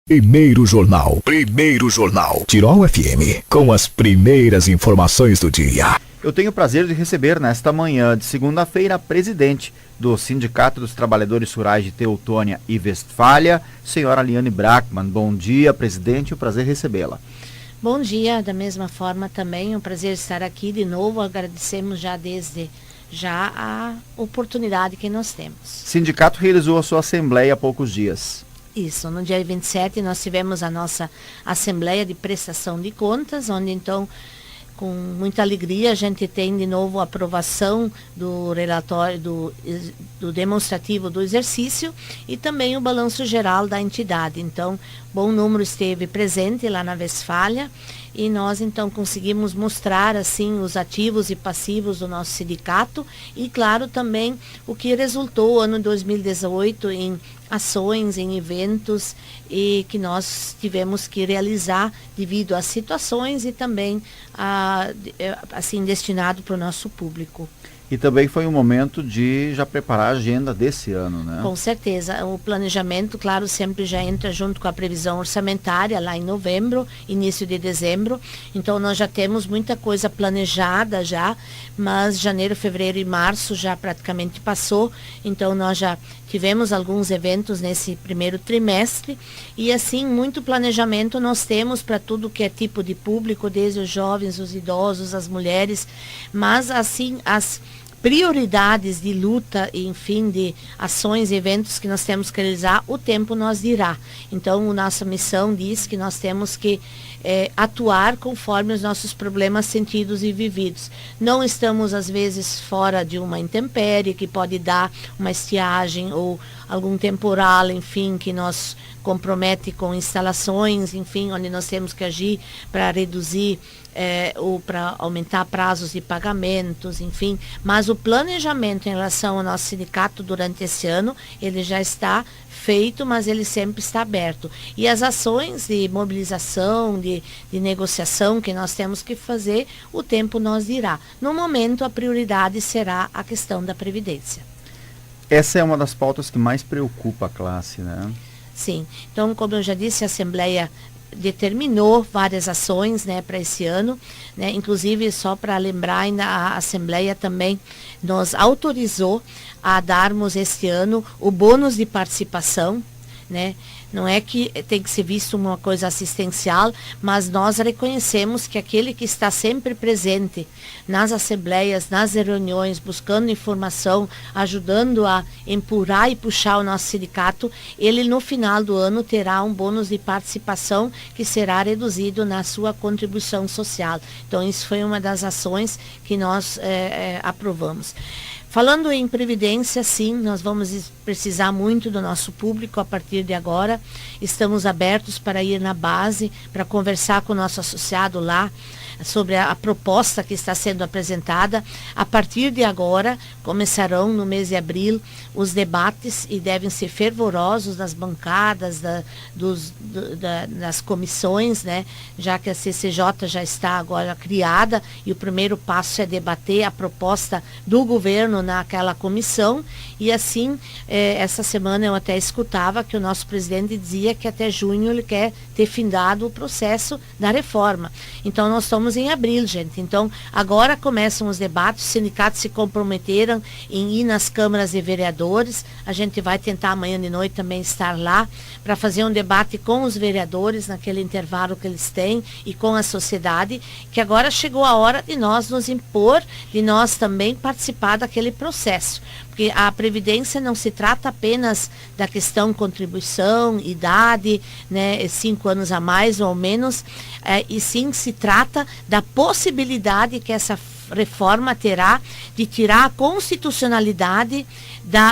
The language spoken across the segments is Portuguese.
Primeiro Jornal. Tirol FM, com as primeiras informações do dia. Eu tenho o prazer de receber nesta manhã de segunda-feira a presidente do Sindicato dos Trabalhadores Rurais de Teutônia e Westfália, senhora Liane Brackmann. Bom dia, presidente, o prazer recebê-la. Bom dia, da mesma forma também, é um prazer estar aqui de novo, agradecemos desde já a oportunidade que nós temos. O sindicato realizou a sua assembleia há poucos dias. Isso, no dia 27 nós tivemos a nossa assembleia de prestação de contas, onde então, com muita alegria, a gente tem de novo a aprovação do relatório, do demonstrativo do exercício e também o balanço geral da entidade. Então, bom número esteve presente lá na Westfália e nós então conseguimos mostrar assim os ativos e passivos do nosso sindicato e claro também o que resultou o ano 2018 em ações, em eventos e que nós tivemos que realizar devido às situações e também assim destinado para o nosso público. E também foi um momento de já preparar a agenda desse ano, né? Com certeza. O planejamento, claro, sempre já entra junto com a previsão orçamentária lá em novembro, início de dezembro. Então, nós já temos muita coisa planejada já, mas janeiro, fevereiro e março já praticamente passou. Então, nós já tivemos alguns eventos nesse primeiro trimestre e, assim, muito planejamento nós temos para tudo que é tipo de público, desde os jovens, os idosos, as mulheres, mas, assim, as prioridades de luta, enfim, de ações e eventos que nós temos que realizar, o tempo nos dirá. Então, nossa missão diz que nós temos que atuar conforme os nossos problemas sentidos e vividos. Não estamos, às vezes, fora de uma intempérie que pode dar uma estiagem ou algum temporal, enfim, que nos compromete com instalações, enfim, onde nós temos que agir para reduzir ou para aumentar prazos de pagamentos, enfim. Mas o planejamento em relação ao nosso sindicato durante esse ano, ele já está feito, mas ele sempre está aberto. E as ações de mobilização, de negociação que nós temos que fazer, o tempo nos dirá. No momento, a prioridade será a questão da Previdência. Essa é uma das pautas que mais preocupa a classe, né? Sim. Então, como eu já disse, a Assembleia determinou várias ações, né, para esse ano, né, inclusive só para lembrar, ainda a Assembleia também nos autorizou a darmos este ano o bônus de participação, né? Não é que tem que ser visto uma coisa assistencial, mas nós reconhecemos que aquele que está sempre presente nas assembleias, nas reuniões, buscando informação, ajudando a empurrar e puxar o nosso sindicato, ele no final do ano terá um bônus de participação que será reduzido na sua contribuição social. Então, isso foi uma das ações que nós aprovamos. Falando em Previdência, sim, nós vamos precisar muito do nosso público a partir de agora. Estamos abertos para ir na base, para conversar com o nosso associado lá sobre a proposta que está sendo apresentada. A partir de agora, começarão no mês de abril os debates e devem ser fervorosos nas bancadas, das comissões, né? Já que a CCJ já está agora criada e o primeiro passo é debater a proposta do governo naquela comissão e assim, essa semana eu até escutava que o nosso presidente dizia que até junho ele quer ter findado o processo da reforma. Então nós estamos em abril, gente. Então agora começam os debates, os sindicatos se comprometeram em ir nas câmaras de vereadores, a gente vai tentar amanhã de noite também estar lá para fazer um debate com os vereadores naquele intervalo que eles têm e com a sociedade, que agora chegou a hora de nós nos impor, de nós também participar daquele processo. Porque a Previdência não se trata apenas da questão contribuição, idade, né, 5 anos a mais ou ao menos, e sim se trata da possibilidade que essa reforma terá de tirar a constitucionalidade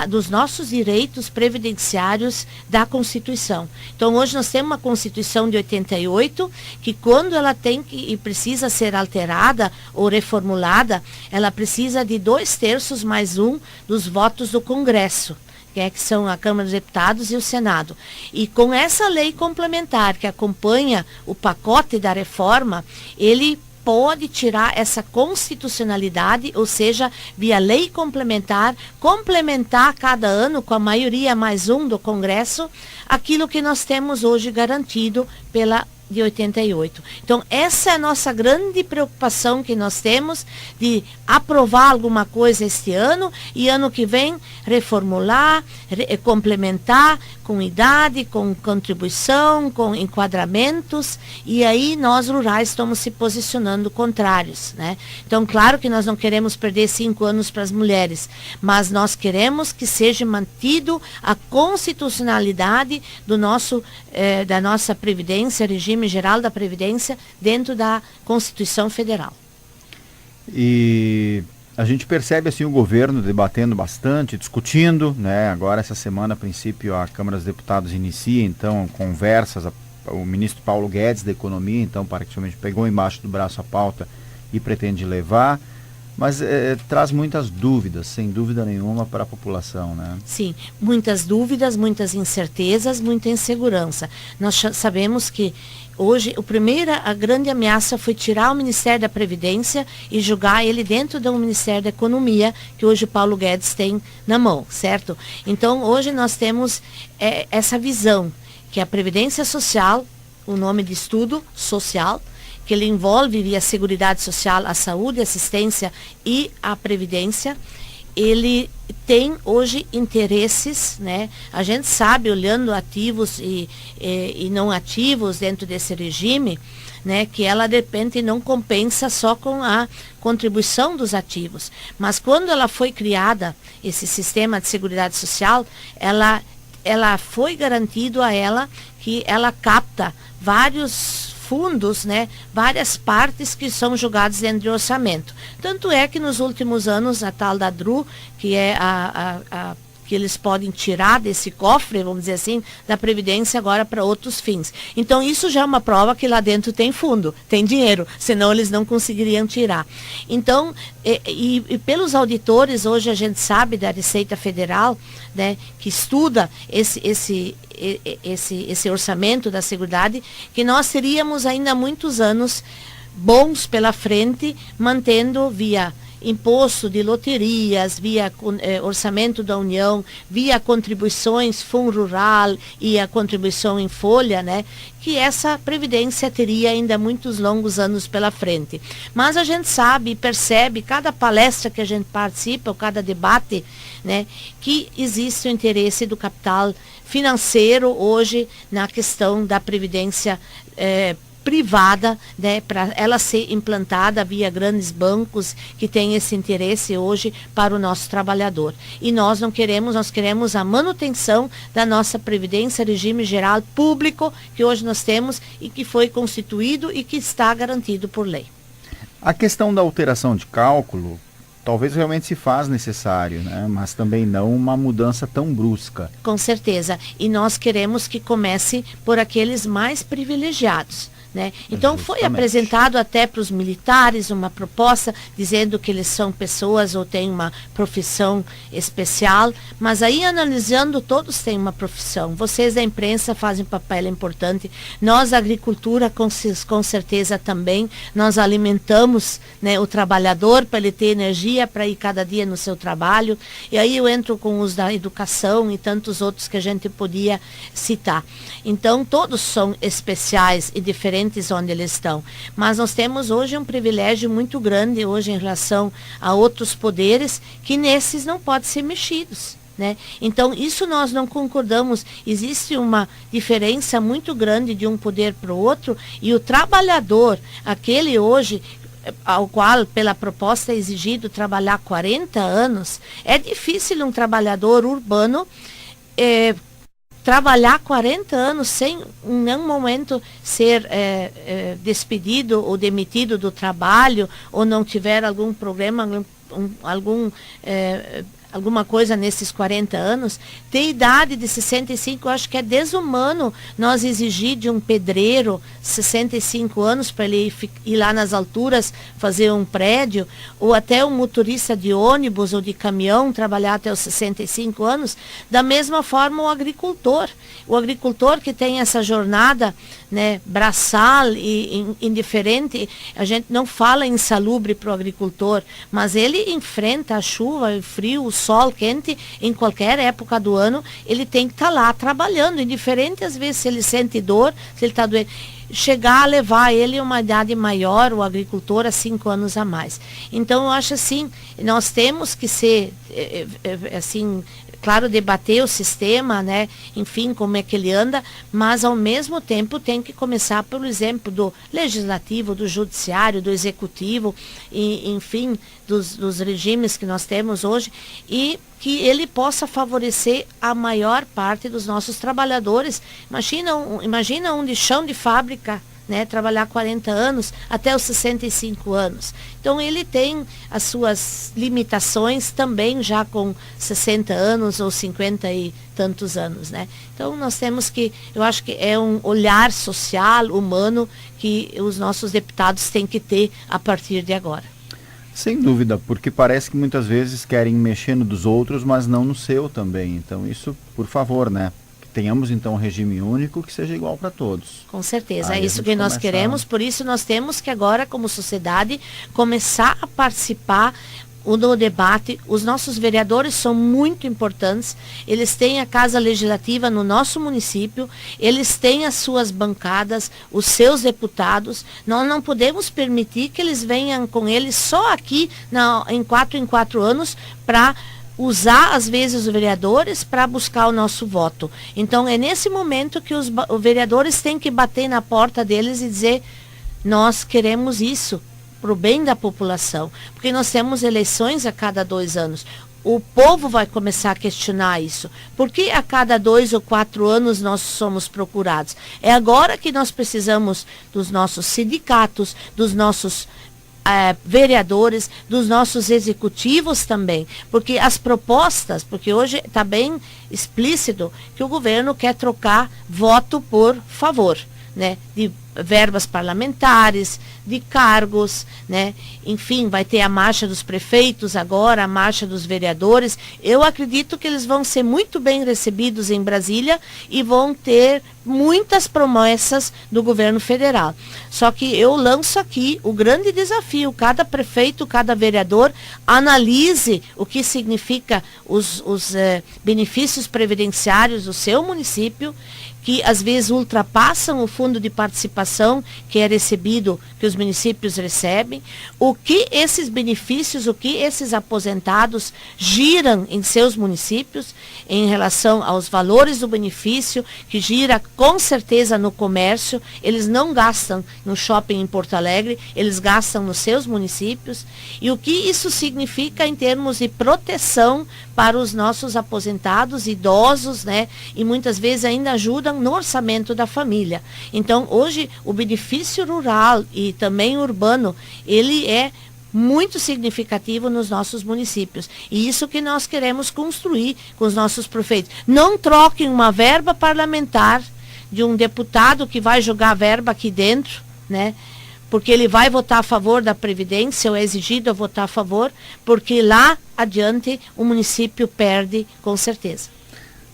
dos nossos direitos previdenciários da Constituição. Então, hoje nós temos uma Constituição de 88, que quando ela tem e precisa ser alterada ou reformulada, ela precisa de 2/3 mais 1 dos votos do Congresso, que são a Câmara dos Deputados e o Senado. E com essa lei complementar que acompanha o pacote da reforma, ele pode tirar essa constitucionalidade, ou seja, via lei complementar, complementar cada ano com a maioria mais um do Congresso, aquilo que nós temos hoje garantido pela de 88. Então, essa é a nossa grande preocupação que nós temos, de aprovar alguma coisa este ano e ano que vem reformular, complementar com idade, com contribuição, com enquadramentos, e aí nós rurais estamos se posicionando contrários, né? Então, claro que nós não queremos perder 5 anos para as mulheres, mas nós queremos que seja mantido a constitucionalidade do nosso, da nossa Previdência, regime geral da Previdência, dentro da Constituição Federal. E a gente percebe assim o governo debatendo bastante, discutindo, né? Agora essa semana, a princípio, a Câmara dos Deputados inicia então conversas, o ministro Paulo Guedes da Economia, então praticamente pegou embaixo do braço a pauta e pretende levar, mas traz muitas dúvidas, sem dúvida nenhuma, para a população, né? Sim, muitas dúvidas, muitas incertezas, muita insegurança. Nós sabemos que hoje a grande ameaça foi tirar o Ministério da Previdência e jogar ele dentro do Ministério da Economia, que hoje o Paulo Guedes tem na mão, certo? Então, hoje nós temos essa visão, que a Previdência Social, o nome de estudo social, que ele envolve via Seguridade Social, a saúde, a assistência e a previdência, ele tem hoje interesses, né? A gente sabe, olhando ativos e não ativos dentro desse regime, né, que ela de repente não compensa só com a contribuição dos ativos. Mas quando ela foi criada, esse sistema de Seguridade Social, ela foi garantido a ela que ela capta vários fundos, né, várias partes que são jogadas dentro do orçamento. Tanto é que nos últimos anos a tal da DRU, que é que eles podem tirar desse cofre, vamos dizer assim, da Previdência agora para outros fins. Então isso já é uma prova que lá dentro tem fundo, tem dinheiro, senão eles não conseguiriam tirar. Então, e pelos auditores, hoje a gente sabe da Receita Federal, né, que estuda esse orçamento da Seguridade, que nós teríamos ainda muitos anos bons pela frente, mantendo via imposto de loterias, via orçamento da União, via contribuições Fundo Rural e a contribuição em folha, né, que essa previdência teria ainda muitos longos anos pela frente. Mas a gente sabe e percebe, cada palestra que a gente participa, ou cada debate, né, que existe o interesse do capital financeiro hoje na questão da previdência privada, né, para ela ser implantada via grandes bancos que têm esse interesse hoje para o nosso trabalhador. E nós não queremos, nós queremos a manutenção da nossa previdência, regime geral público que hoje nós temos e que foi constituído e que está garantido por lei. A questão da alteração de cálculo talvez realmente se faz necessário, né? Mas também não uma mudança tão brusca. Com certeza. E nós queremos que comece por aqueles mais privilegiados, né? Então foi apresentado até para os militares uma proposta dizendo que eles são pessoas ou têm uma profissão especial, mas aí analisando, todos têm uma profissão. Vocês da imprensa fazem um papel importante, nós da agricultura com certeza também, nós alimentamos, né, o trabalhador para ele ter energia para ir cada dia no seu trabalho, e aí eu entro com os da educação e tantos outros que a gente podia citar. Então todos são especiais e diferentes onde eles estão, mas nós temos hoje um privilégio muito grande hoje em relação a outros poderes que nesses não podem ser mexidos, né? Então isso nós não concordamos, existe uma diferença muito grande de um poder para o outro, e o trabalhador, aquele hoje ao qual pela proposta é exigido trabalhar 40 anos, é difícil um trabalhador urbano trabalhar 40 anos sem em nenhum momento ser despedido ou demitido do trabalho, ou não tiver algum problema, alguma coisa nesses 40 anos, ter idade de 65, eu acho que é desumano nós exigir de um pedreiro 65 anos para ele ir lá nas alturas fazer um prédio, ou até um motorista de ônibus ou de caminhão trabalhar até os 65 anos, da mesma forma o agricultor que tem essa jornada, né, braçal e indiferente. A gente não fala insalubre para o agricultor, mas ele enfrenta a chuva, o frio, o sol quente, em qualquer época do ano, ele tem que estar lá trabalhando, indiferente às vezes se ele sente dor, se ele está doente. Chegar a levar ele uma idade maior, o agricultor, a 5 anos a mais. Então, eu acho assim, nós temos que ser, assim, claro, debater o sistema, né, enfim, como é que ele anda, mas ao mesmo tempo tem que começar pelo exemplo do legislativo, do judiciário, do executivo, e, enfim, dos regimes que nós temos hoje, e que ele possa favorecer a maior parte dos nossos trabalhadores. Imagina um de chão de fábrica, né, trabalhar 40 anos até os 65 anos. Então ele tem as suas limitações também já com 60 anos ou 50 e tantos anos, né? Então nós temos que, eu acho que é um olhar social, humano, que os nossos deputados têm que ter a partir de agora. Sem dúvida, porque parece que muitas vezes querem mexer no dos outros, mas não no seu também. Então isso, por favor, né? Que tenhamos então um regime único que seja igual para todos. Com certeza, Aí é isso que nós queremos, por isso nós temos que agora, como sociedade, começar a participar no debate. Os nossos vereadores são muito importantes, eles têm a Casa Legislativa no nosso município, eles têm as suas bancadas, os seus deputados. Nós não podemos permitir que eles venham com eles só aqui em 4 anos para usar, às vezes, os vereadores para buscar o nosso voto. Então, é nesse momento que os vereadores têm que bater na porta deles e dizer: nós queremos isso para o bem da população, porque nós temos eleições a cada 2 anos. O povo vai começar a questionar isso. Por que a cada 2 ou 4 anos nós somos procurados? É agora que nós precisamos dos nossos sindicatos, dos nossos vereadores, dos nossos executivos também, porque as propostas, porque hoje está bem explícito que o governo quer trocar voto por favor, né, de verbas parlamentares, de cargos, né? Enfim, vai ter a marcha dos prefeitos agora, a marcha dos vereadores. Eu acredito que eles vão ser muito bem recebidos em Brasília e vão ter muitas promessas do governo federal. Só que eu lanço aqui o grande desafio: cada prefeito, cada vereador analise o que significa os benefícios previdenciários do seu município, que às vezes ultrapassam o fundo de participação que é recebido, que os municípios recebem, o que esses benefícios, o que esses aposentados giram em seus municípios em relação aos valores do benefício, que gira com certeza no comércio. Eles não gastam no shopping em Porto Alegre, eles gastam nos seus municípios, e o que isso significa em termos de proteção para os nossos aposentados, idosos, né? E muitas vezes ainda ajudam no orçamento da família. Então, hoje, o benefício rural e também urbano, ele é muito significativo nos nossos municípios. E isso que nós queremos construir com os nossos prefeitos. Não troquem uma verba parlamentar de um deputado que vai jogar verba aqui dentro, né? Porque ele vai votar a favor da Previdência, ou é exigido a votar a favor, porque lá adiante o município perde com certeza.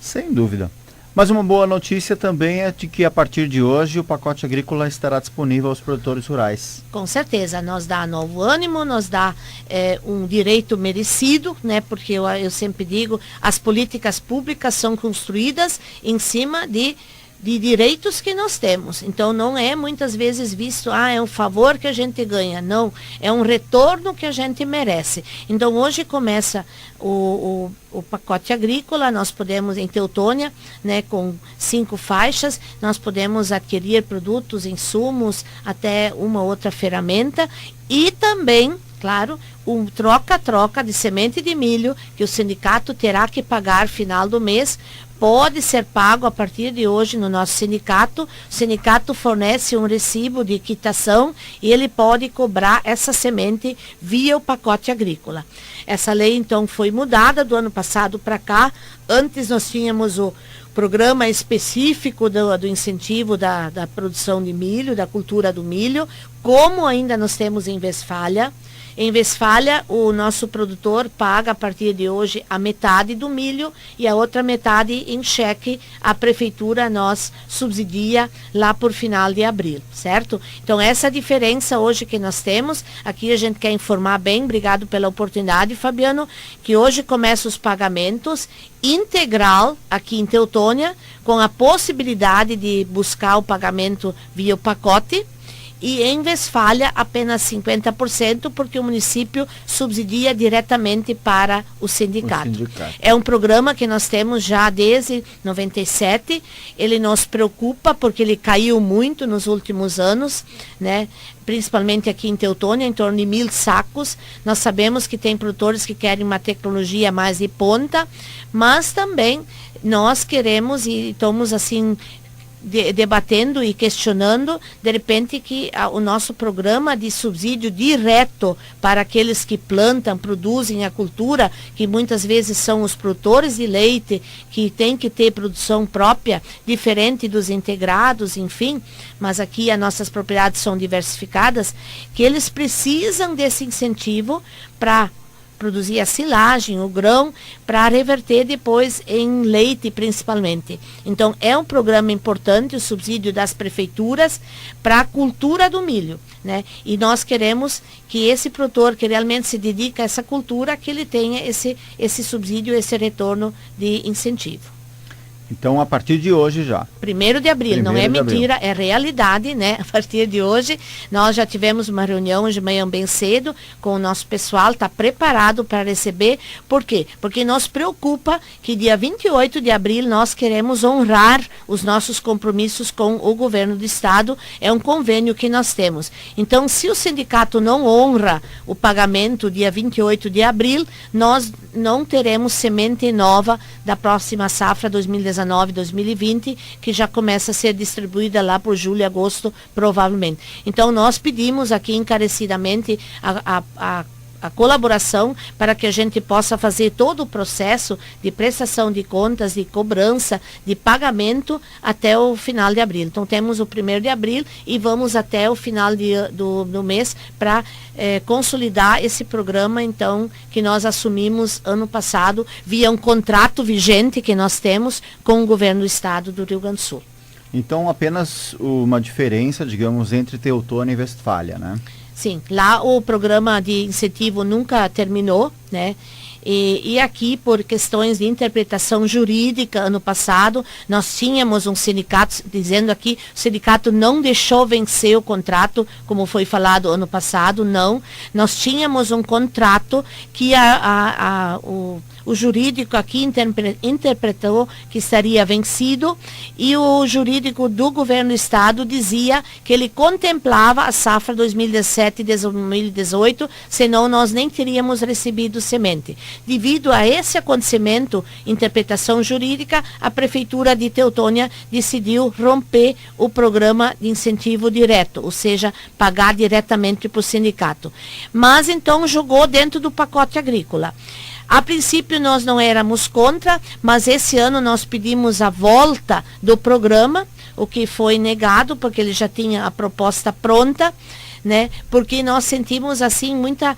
Sem dúvida. Mas uma boa notícia também é de que a partir de hoje o pacote agrícola estará disponível aos produtores rurais. Com certeza, nos dá novo ânimo, nos dá um direito merecido, né? Porque eu sempre digo, as políticas públicas são construídas em cima de direitos que nós temos. Então não é muitas vezes visto, é um favor que a gente ganha. Não, é um retorno que a gente merece. Então hoje começa o pacote agrícola. Nós podemos, em Teutônia, né, com 5 faixas, nós podemos adquirir produtos, insumos, até uma outra ferramenta, e também, claro, um troca-troca de semente de milho que o sindicato terá que pagar final do mês pode ser pago a partir de hoje no nosso sindicato. O sindicato fornece um recibo de quitação e ele pode cobrar essa semente via o pacote agrícola. Essa lei, então, foi mudada do ano passado para cá. Antes nós tínhamos o programa específico do incentivo da produção de milho, da cultura do milho, como ainda nós temos em Westfália. Em Westfália, o nosso produtor paga a partir de hoje a metade do milho e a outra metade em cheque. A prefeitura nos subsidia lá por final de abril, certo? Então, essa diferença hoje que nós temos, aqui a gente quer informar bem, obrigado pela oportunidade, Fabiano, que hoje começam os pagamentos integral aqui em Teutônia, com a possibilidade de buscar o pagamento via o pacote. E em Westfália, apenas 50%, porque o município subsidia diretamente para o sindicato. É um programa que nós temos já desde 97. Ele nos preocupa porque ele caiu muito nos últimos anos, né? Principalmente aqui em Teutônia, em torno de 1.000 sacos. Nós sabemos que tem produtores que querem uma tecnologia mais de ponta, mas também nós queremos e estamos assim debatendo e questionando, de repente, que o nosso programa de subsídio direto para aqueles que plantam, produzem a cultura, que muitas vezes são os produtores de leite, que tem que ter produção própria, diferente dos integrados, enfim, mas aqui as nossas propriedades são diversificadas, que eles precisam desse incentivo para produzir a silagem, o grão, para reverter depois em leite, principalmente. Então, é um programa importante, o subsídio das prefeituras para a cultura do milho, né? E nós queremos que esse produtor que realmente se dedica a essa cultura, que ele tenha esse subsídio, esse retorno de incentivo. Então, a partir de hoje já. 1º de abril, não é mentira, é realidade, né? A partir de hoje, nós já tivemos uma reunião de manhã bem cedo com o nosso pessoal, está preparado para receber. Por quê? Porque nos preocupa que dia 28 de abril nós queremos honrar os nossos compromissos com o governo do estado, é um convênio que nós temos. Então, se o sindicato não honra o pagamento dia 28 de abril, nós não teremos semente nova da próxima safra 2019-2020, que já começa a ser distribuída lá por julho e agosto, provavelmente. Então, nós pedimos aqui encarecidamente a colaboração para que a gente possa fazer todo o processo de prestação de contas, de cobrança, de pagamento até o final de abril. Então, temos o 1º de abril e vamos até o final do mês para consolidar esse programa, então, que nós assumimos ano passado via um contrato vigente que nós temos com o governo do estado do Rio Grande do Sul. Então, apenas uma diferença, digamos, entre Teutônia e Westfália, né? Sim, lá o programa de incentivo nunca terminou, né? E aqui, por questões de interpretação jurídica, ano passado, nós tínhamos um sindicato, dizendo aqui, o sindicato não deixou vencer o contrato, como foi falado ano passado, não. Nós tínhamos um contrato que o jurídico aqui interpretou que estaria vencido, e o jurídico do governo do estado dizia que ele contemplava a safra 2017 e 2018, senão nós nem teríamos recebido semente. Devido a esse acontecimento, interpretação jurídica, a prefeitura de Teutônia decidiu romper o programa de incentivo direto, ou seja, pagar diretamente para o sindicato. Mas então jogou dentro do pacote agrícola. A princípio nós não éramos contra, mas esse ano nós pedimos a volta do programa, o que foi negado, porque ele já tinha a proposta pronta, né? Porque nós sentimos assim muita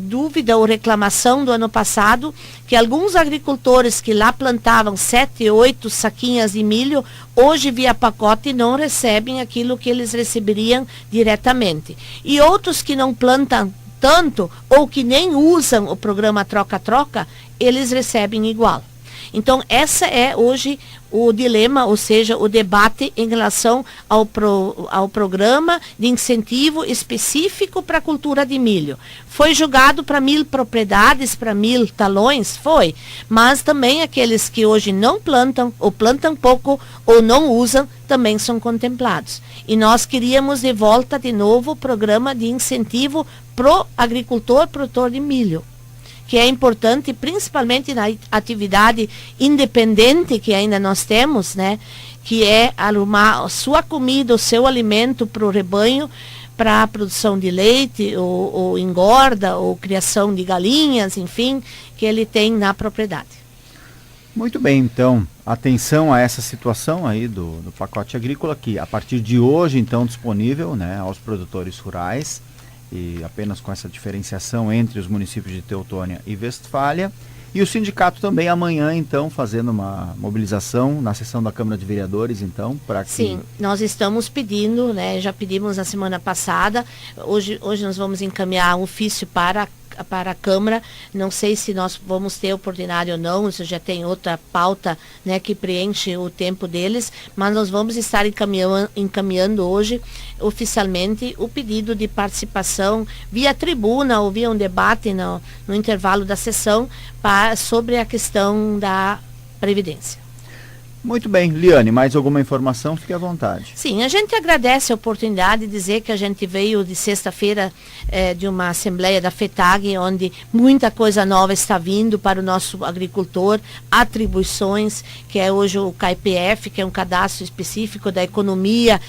dúvida ou reclamação do ano passado, que alguns agricultores que lá plantavam 7, 8 saquinhas de milho, hoje via pacote não recebem aquilo que eles receberiam diretamente. E outros que não plantam tanto, ou que nem usam o programa troca-troca, eles recebem igual. Então, essa é hoje o dilema, ou seja, o debate em relação ao programa de incentivo específico para a cultura de milho. Foi julgado para 1.000 propriedades, para 1.000 talões? Foi. Mas também aqueles que hoje não plantam, ou plantam pouco, ou não usam, também são contemplados. E nós queríamos de volta de novo o programa de incentivo pro agricultor produtor de milho, que é importante, principalmente na atividade independente que ainda nós temos, né? Que é arrumar a sua comida, o seu alimento para o rebanho, para a produção de leite, ou engorda, ou criação de galinhas, enfim, que ele tem na propriedade. Muito bem, então, atenção a essa situação aí do pacote agrícola, que a partir de hoje, então, disponível, né, aos produtores rurais, e apenas com essa diferenciação entre os municípios de Teutônia e Westfália. E o sindicato também amanhã, então, fazendo uma mobilização na sessão da Câmara de Vereadores, então, para que... Sim, nós estamos pedindo, né, já pedimos na semana passada, hoje nós vamos encaminhar um ofício para a Câmara, não sei se nós vamos ter oportunidade ou não, isso já tem outra pauta, né, que preenche o tempo deles, mas nós vamos estar encaminhando hoje oficialmente o pedido de participação via tribuna ou via um debate no intervalo da sessão sobre a questão da Previdência. Muito bem, Liane, mais alguma informação? Fique à vontade. Sim, a gente agradece a oportunidade de dizer que a gente veio de sexta-feira de uma assembleia da FETAG, onde muita coisa nova está vindo para o nosso agricultor, atribuições, que é hoje o KPF, que é um cadastro específico da economia,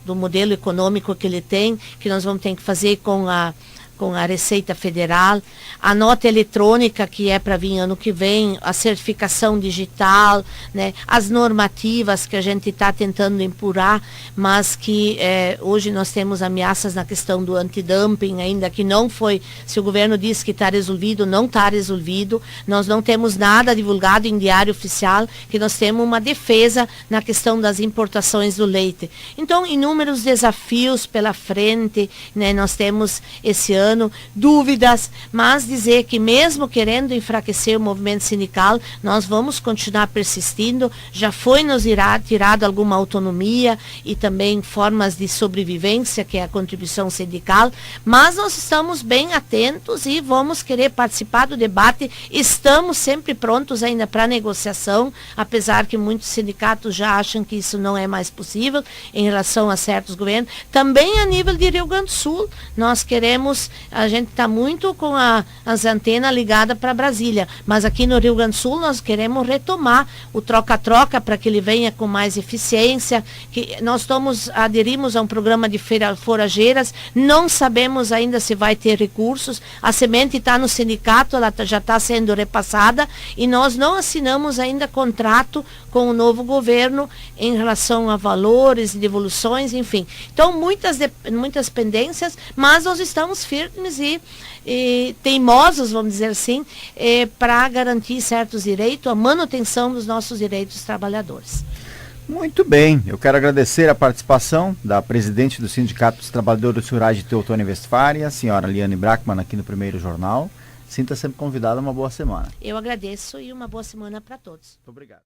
do modelo econômico que ele tem, que nós vamos ter que fazer com a Receita Federal, a nota eletrônica que é para vir ano que vem, a certificação digital, né, as normativas que a gente está tentando empurrar, mas que hoje nós temos ameaças na questão do antidumping, ainda que não foi, se o governo diz que está resolvido, não está resolvido, nós não temos nada divulgado em diário oficial, que nós temos uma defesa na questão das importações do leite. Então, inúmeros desafios pela frente, né, nós temos esse ano dúvidas, mas dizer que mesmo querendo enfraquecer o movimento sindical, nós vamos continuar persistindo, já foi nos tirado alguma autonomia e também formas de sobrevivência, que é a contribuição sindical, mas nós estamos bem atentos e vamos querer participar do debate, estamos sempre prontos ainda para negociação, apesar que muitos sindicatos já acham que isso não é mais possível em relação a certos governos, também a nível de Rio Grande do Sul, nós queremos. A gente está muito com as antenas ligadas para Brasília, mas aqui no Rio Grande do Sul nós queremos retomar o troca-troca para que ele venha com mais eficiência, que nós aderimos a um programa de forrageiras, não sabemos ainda se vai ter recursos, a semente está no sindicato, ela já está sendo repassada e nós não assinamos ainda contrato com o novo governo em relação a valores, devoluções, enfim. Então, muitas pendências, mas nós estamos firmes e teimosos, vamos dizer assim, para garantir certos direitos, a manutenção dos nossos direitos dos trabalhadores. Muito bem, eu quero agradecer a participação da presidente do Sindicato dos Trabalhadores Rurais de Teutônia e Westfália, a senhora Liane Brackmann, aqui no Primeiro Jornal. Sinta sempre convidada, uma boa semana. Eu agradeço e uma boa semana para todos. Muito obrigado.